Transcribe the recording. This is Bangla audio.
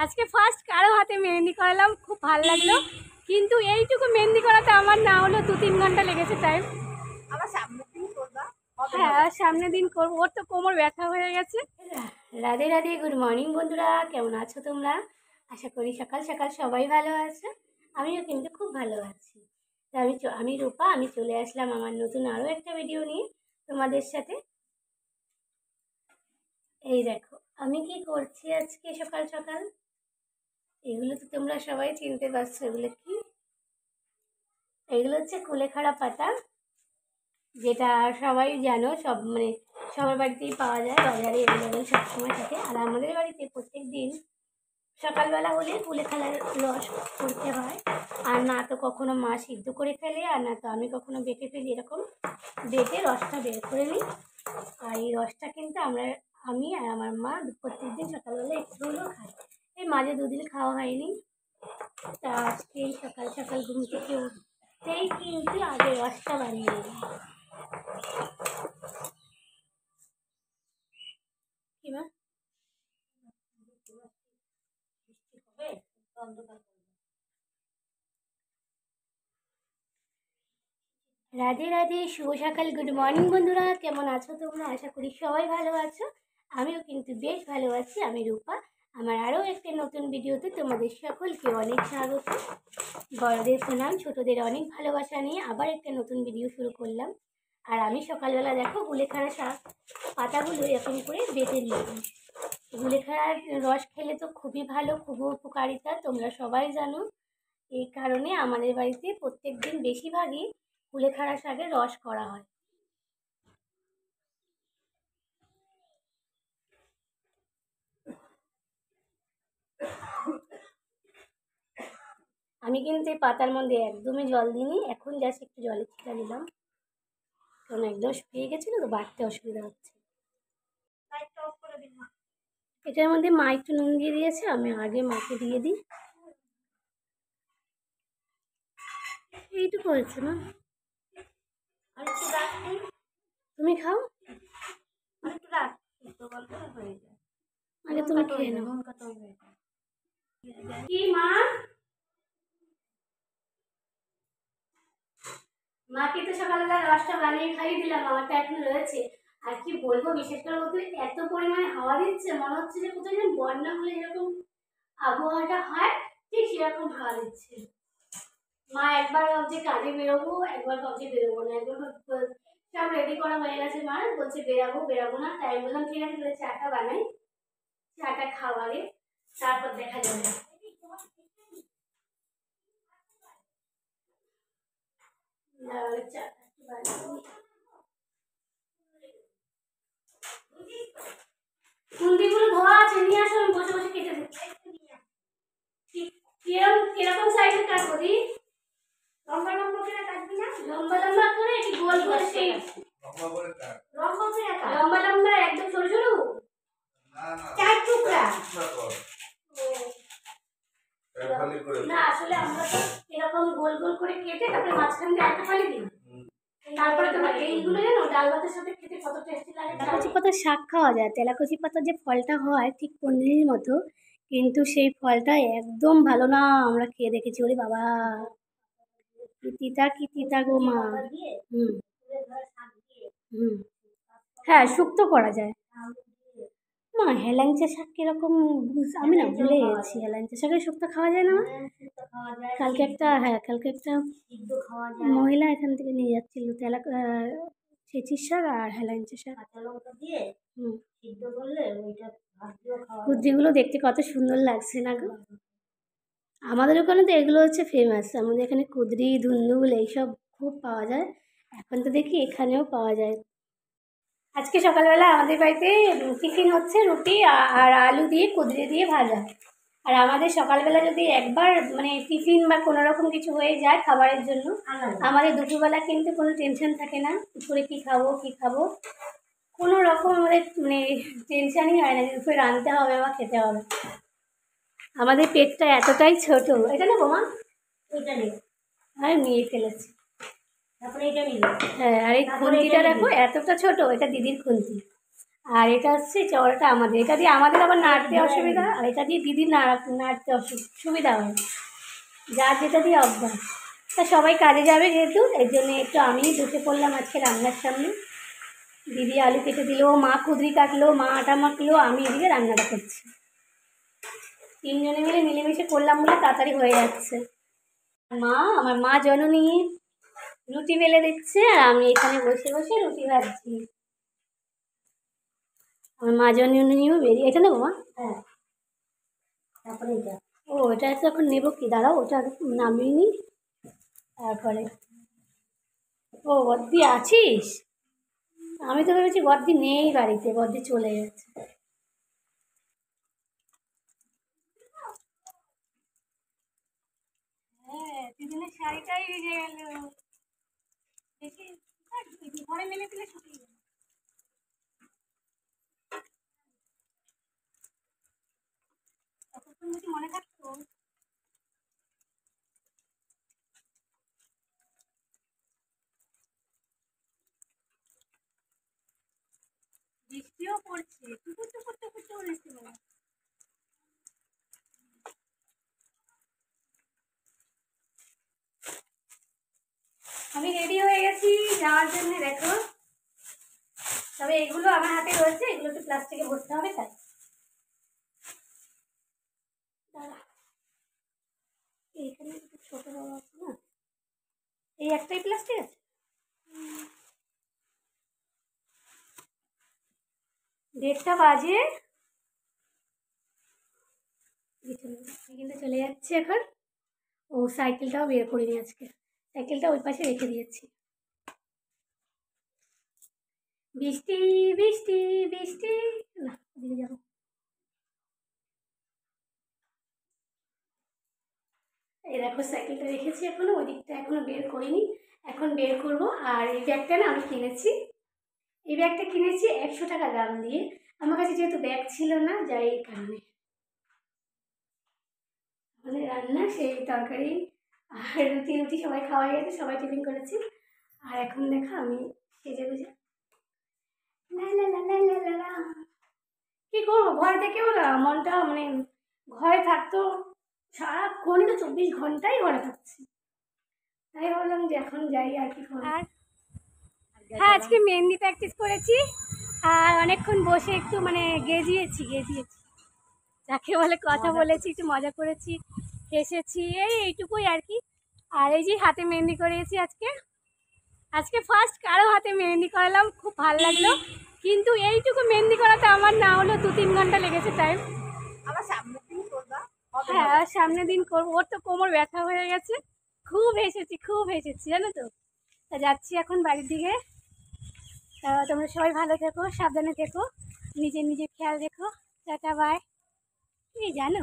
আজকে ফার্স্ট কারো হাতে মেহেন্দি করালাম, খুব ভালো লাগলো। কিন্তু এইটুকু মেহেন্দি করাতে আমার না হলো 2-3 ঘন্টা লেগেছে টাইম। আবার সামনের দিন করবা? হ্যাঁ, সামনের দিন করবো। ওর তো কোমর ব্যথা হয়ে গেছে। রাধে রাধে, গুড মর্নিং বন্ধুরা, কেমন আছো তোমরা? আশা করি সকাল সকাল সবাই ভালো আছে। আমিও কিন্তু খুব ভালো আছি। তা আমি রূপা, আমি চলে আসলাম আমার নতুন আরও একটা ভিডিও নিয়ে তোমাদের সাথে। এই দেখো আমি কি করছি আজকে সকাল সকাল। এগুলো তো তোমরা সবাই চিনতে পারছো। এগুলো কি? এগুলো হচ্ছে কুলেখাড়া পাতা, যেটা সবাই জানো, সবার বাড়িতেই পাওয়া যায়, বাজারে অ্যাভেলেবেল সবসময় থাকে। আর আমাদের বাড়িতে প্রত্যেক দিন সকালবেলা হলে কুলেখাড়ার রস করতে হয়। আর না তো কখনো মা সিদ্ধ করে ফেলে, আর না তো আমি কখনো বেটে ফেলি। এরকম বেটে রসটা বের করে নিই। আর এই রসটা কিন্তু আমি আর আমার মা প্রত্যেক দিন সকালবেলা একটু হলেও খাই। এই মাঝে 2 দিন খাওয়া হয়নি। তা আজকে সকাল সকাল ঘুম থেকে উঠতেই কিন্তু আগে রসটা বানিয়ে নিই। কিবা রাধে রাধে, শুভ সকাল, গুড মর্নিং বন্ধুরা, কেমন আছো তোমরা? আশা করি সবাই ভালো আছো। আমিও কিন্তু বেশ ভালো আছি। আমি রূপা, আমার আরও একটা নতুন ভিডিওতে তোমাদের সকলকে অনেক স্বাগত। বড়দের প্রণাম, ছোটদের অনেক ভালোবাসা নিয়ে আবার একটা নতুন ভিডিও শুরু করলাম। আর আমি সকালবেলা দেখো কুলেখাড়া শাক পাতাগুলো এরকম করে বেটে নিলাম। কুলেখাড়ার রস খেলে তো খুবই ভালো, খুব উপকারিতা, তোমরা সবাই জানো। এই কারণে আমাদের বাড়িতে প্রত্যেক দিন বেশিরভাগই কুলেখাড়া শাকের রস করা হয়। আমি কিন্তু এই পাতার মধ্যে একদমই জল দিইনি, এখন জাস্ট একটু জলের ছিটা দিলাম, কারণ একদম শুকিয়ে গেছিলো তো, বাড়তে অসুবিধা হচ্ছে। এটার মধ্যে মা একটু নুন দিয়ে দিয়েছে, আমি আগে মাকে দিয়ে দিই। এইটুকু হয়েছে না? তুমি খাও, আগে তুমি খেয়ে নাও। কি মা? মাকে তো সকালবেলা রসটা বানিয়ে খাইয়ে দিলাম, আমারটা এখন রয়েছে। আর কি বলবো, বিশেষ করে বলতে এত পরিমাণে হাওয়া দিচ্ছে, মনে হচ্ছে যে কোথাও যেন বন্যা হলে যেরকম আবহাওয়াটা হয়, ঠিক সেরকম হাওয়া দিচ্ছে। মা একবার ভাবছে কাজে বেরোবো, একবার ভাবছে বেরোবো না, একবার সব রেডি করা হয়ে গেছে, মা বলছে বেরাবো বেরাবো না। তাই বললাম ঠিক আছে, তাহলে চাটা বানাই, চাটা খাওয়ারে তারপর দেখা যাবে। চাটা বানাই, কুন্ডিগুলো ধোয়া আছে, নিয়ে আসো, আমি বসে বসে কেটে দিচ্ছি। কিরকম সাইজের কাটবো দি? লম্বা লম্বা করে কাটবি না? লম্বা লম্বা করে কি গোল গোল সেই লম্বা করে কাট। লম্বা লম্বা একদম ছোট ছোট? না না, 4 টুকরা কর। না আসলে আমরা তো এরকম গোল গোল করে কেটে তারপরে মাঝখান দিয়ে একটা ফালি দিই। তারপরে তোমার এইগুলো জানো ডাল ভাতের সাথে খেতে কত টেস্টি লাগে। তেলাকুচি পাতার শাক খাওয়া যায়, তেলাকুচি পাতার যে ফলটা হয় ঠিক পনিরের মতো, কিন্তু সেই ফলটা একদম ভালো না। আমরা খেয়ে দেখেছি, ওরে বাবা কি তিতা গো মা। হুম হুম, হ্যাঁ শুক্তো করা যায়। মা হেলাঞ্চা শাক কিরকম, আমি না ভুলে গেছি। হেলাঞ্চা শাকের শুক্তো খাওয়া যায় না? কালকে একটা মহিলা এখান থেকে নিয়ে যাচ্ছিল ছেচির শাক আর হেলাঞ্চা শাক। কুদ্রিগুলো দেখতে কত সুন্দর লাগছে না গো। আমাদের ওখানে তো এগুলো হচ্ছে ফেমাস। আমাদের এখানে কুদ্রি, ধুন্দুল এইসব খুব পাওয়া যায়। এখন তো দেখি এখানেও পাওয়া যায়। আজকে সকালবেলা আমাদের বাড়িতে টিফিন হচ্ছে রুটি আর আলু দিয়ে কুঁদরি দিয়ে ভাজা। আর আমাদের সকালবেলা যদি একবার মানে টিফিন বা কোনো রকম কিছু হয়ে যায় খাবারের জন্য, আমাদের দুপুরবেলা কিন্তু কোনো টেনশন থাকে না দুপুরে কী খাবো, কোনো রকম আমাদের মানে টেনশানই হয় না যে দুপুরে রাঁধতে হবে বা খেতে হবে। আমাদের পেটটা এতটাই ছোট। এটা নেবো মা? এটা নেব। আমি নিয়ে ফেলেছি। তারপরে এটা নিব। হ্যাঁ, আর এই খুন্তিটা দেখো এতটা ছোট, এটা দিদির খুন্তি। আর এটা হচ্ছে চওড়াটা আমাদের, এটা দিয়ে আমাদের আবার নাড়তে অসুবিধা, আর এটা দিয়ে দিদির নাড়তে সুবিধা হয়, যার যেটা দিয়ে অভ্যাস। তা সবাই কাজে যাবে যেহেতু, এর জন্য একটু আমি বসে পড়লাম আজকে রান্নার সামনে। দিদি আলু কেটে দিল, মা কুদরি কাটলো, মা আটা মাখলো, আমি এদিকে রান্নাটা করছি। তিনজনে মিলে মিলেমিশে করলাম বলে তাড়াতাড়ি হয়ে যাচ্ছে। আমার মা জননী রুটি বেলে দিচ্ছে, আর আমি এখানে বসে বসে রুটি ভাজছি। আমার মা জননীও বেরিয়ে, এটা নেবো মা? হ্যাঁ, তারপরে এটা। ও এটা তো এখন নেবো, কি দাঁড়াও, ওটা নামিয়ে নি তারপরে। ও বদ্দি আছিস? আমি তো ভেবেছি বদ্দি নেই বাড়িতে, বদ্দি চলে গেছে। হ্যাঁ, দিদিনের শাড়িটাই ভিজে গেল। দেখি ঘরে মেলে দিলে শুকিয়ে যাবে। ততক্ষণ যদি মনে থাকতো। বৃষ্টিও পড়ছে, টুকুর টুকুর টুকুর টুকুর বৃষ্টি পড়ে। আমি রেডি হয়ে গেছি যাওয়ার জন্য, দেখো। তবে এগুলো আমার হাতে রয়েছে, এগুলোকে প্লাস্টিকে ভরতে হবে, তাই দাঁড়া। এইখানে ছোট বড় আছে না, এই একটাই প্লাস্টিক আছে। দেড়টা বাজে, কিন্তু চলে যাচ্ছে এখন। ও সাইকেলটাও বের করিনি আজকে, সাইকেলটা ওই পাশে রেখে দিয়েছি। বৃষ্টি বৃষ্টি বৃষ্টি, না ওদিকে যাবো। এই দেখো সাইকেলটা রেখেছি এখনো, ওই দিকটা এখনো বের করিনি, এখন বের করব। আর এই ব্যাগটা না আমি কিনেছি, এই ব্যাগটা কিনেছি 100 টাকা দাম দিয়ে। আমার কাছে যেহেতু ব্যাগ ছিল না, যাই এই কারণে। আমাদের রান্না সেই তরকারি আর রুটি রুটি সবাই খাওয়া গেছে, সবাই টিফিন করেছি। আর এখন দেখো আমি সেজে গুজে লা লা লা লা লা লা লা। কি করবো, ঘরে থেকেও না মনটা মানে, ঘরে থাকতো সারাক্ষণই তো 24 ঘন্টাই ঘরে থাকছি, তাই ভাবলাম যে এখন যাই আর কি করবো। হ্যাঁ, আজকে মেহেন্দি প্র্যাকটিস করেছি, আর অনেকক্ষণ বসে একটু মানে গেজিয়েছি, যাকে বলে কথা বলেছি, একটু মজা করেছি, হেসেছি, এইটুকুই আর কি। আর এই যে হাতে মেহেন্দি করিয়েছি আজকে ফার্স্ট কারো হাতে মেহেন্দি করালাম, খুব ভালো লাগলো। কিন্তু এইটুকু মেহেন্দি করাতে আমার না হলো 2-3 ঘন্টা লেগেছে টাইম। আবার সামনের দিন করবা? হ্যাঁ, সামনের দিন করবো। ওর তো কোমর ব্যথা হয়ে গেছে, খুব হেসেছি জানো তো। তা যাচ্ছি এখন বাড়ির দিকে। তোমরা সবাই ভালো থেকো, সাবধানে থেকো, নিজের খেয়াল রেখো। Tata bye. এই জানো